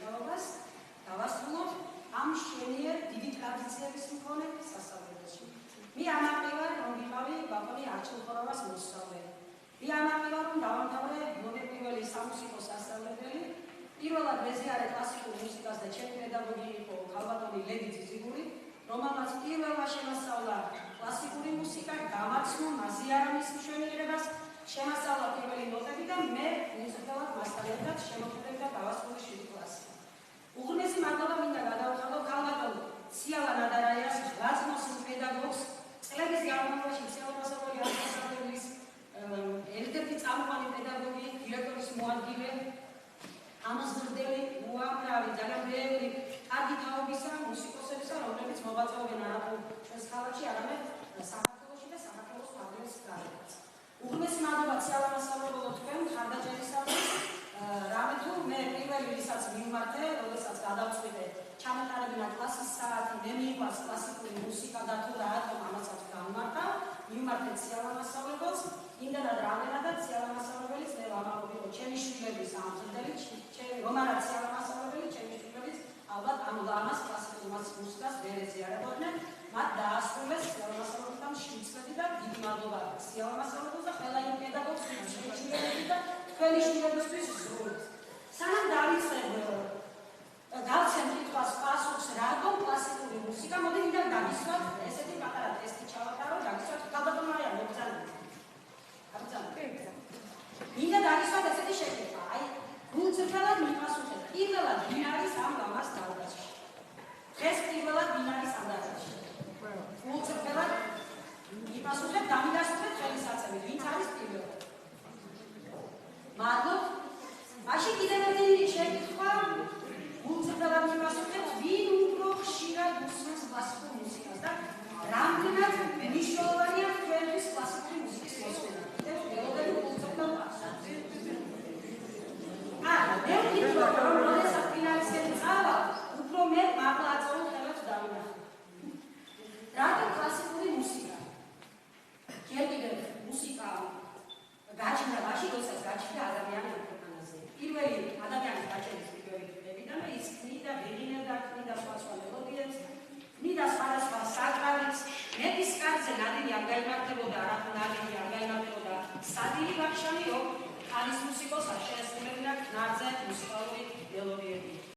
მუშაობას დავასრულოთ ამ შენიერ დიდი ტრადიციების მქონე სასწავლებელში. მე ამაყი ვარ, რომ ვიყავი ბატონი არჩილ-ხორავას მოსწავლე. მე ამაყი ვარ, რომ დავამთავრე მოდერნული სამუსიკო სასწავლებელი. პირველად მეზიარე კლასიკურ მუსიკას და ჩემი პედაგოგი იყო ქალბატონი ლედი ძიძიგური, რომელმაც პირველმა შემოსწავლა კლასიკური მუსიკა, გამაცნო მაზიარა მის მშვენიერებას, შემოსწავლა პირველი ნოტები და მე მუსიკალად მასწავლებლად შემოქმედებდა დავასრულე 7 კლასი. უღრმესი მადლობა მინდა გადავხადო ქალბატონ ციალა ნადარაიას, რაზმოს პედაგოგს, წლების განმავლობაში სიამოვნებელი ასწავლებლის ერთ-ერთი წამყვანი პედაგოგი, დირექტორის მოადგილე, ამასგრდელი, უამრავი, ძალიან ბევრი კარგი თაობისა მუსიკოსებისა, რომლებიც მოღვაწეობენ არამედ ჩვენს ქალაქში, არამედ საქართველოში და საქართველოს ფარგლებს გარეთ. უღრმესი მადლობა ციალა მასწავლებელო თქვენ ხარდაჭერისათვის. რამე თუ მე პირველი ვისაც მივმართე, როდესაც გადავწყვიტე ჩამეტარებინა კლასის საათი, მე მიყვარს კლასიკური მუსიკა და თუ რატომ ამასაც გამმართა, მივმართე ციალა მასწავლებელს, იმდენად რამდენადაც ციალა მასწავლებელიც მე ვამაყობ ჩემი შვილების ამზრდელი, რომ არა ციალა მასწავლებელი, ჩემი შვილებიც ალბათ ამას კლასიკურ მუსიკას ვერ ეზიარებოდნენ, მათ დაასრულეს ციალა მასწავლებელთან 7 წლები და დიდი მადლობა ციალა მასწავლებელს და ყველა იმ პედაგოგს, ვინც შვილები და თქვენი შვილებისთვის ზრუნავთ. სანამ დავიწყებ გავცემ კითხვას პასუხს, რატომ კლასიკური მუსიკა, მოდი მინდა დაგისვათ ესეთი პატარა ტესტი ჩავატარო, დაგისვათ ქალბატონ მარია მოგზაურობთ. მინდა დაგისვათ ესეთი შეკითხვა, აი გულწრფელად მიპასუხეთ, პირველად ვინ არის ამ ლამას დარბაზში? დღეს პირველად ვინ არის ამ დარბაზში? გულწრფელად მიპასუხეთ, დამიდასტურეთ ხელისაწევით, ვინც არის პირველად? მადლობ. მაშინ კიდევ ერთი შეკითხვა, გულწრფელად მიპასუხეთ, ვინ უფრო ხშირად უსმენს კლასიკურ მუსიკას და რამდენად მნიშვნელოვანია თქვენთვის კლასიკური მუსიკის მოსმენა? ველოდები გულწრფელ პასუხს. მე ვკითხავ, რომ როდესაც ფინალისტები წავალ, უფრო მე მაღლა აწეულ ხელებს დავინახე. რატომ კლასიკური მუსიკა? ჯერ კიდევ მუსიკა გაჩნდა მაშინ, როდესაც გაჩნდა ადამიანი ქვეყანაზე. პირველი ადამიანის გაჩენის პირველი დღეებიდან ის ქმნიდა, ვეღინებდა, ქმნიდა სხვა მელოდიებს, ქმნიდა სხვადასხვა საკრავებს. მეფის კარზე ნადიმი არ გაიმართებოდა, არათუ ნადიმი არ გაიმართებოდა სადილი ბაქშამი, რომ არის მუსიკოსს შეესრულებინა ქნარზე მუსიკალური მელოდიები.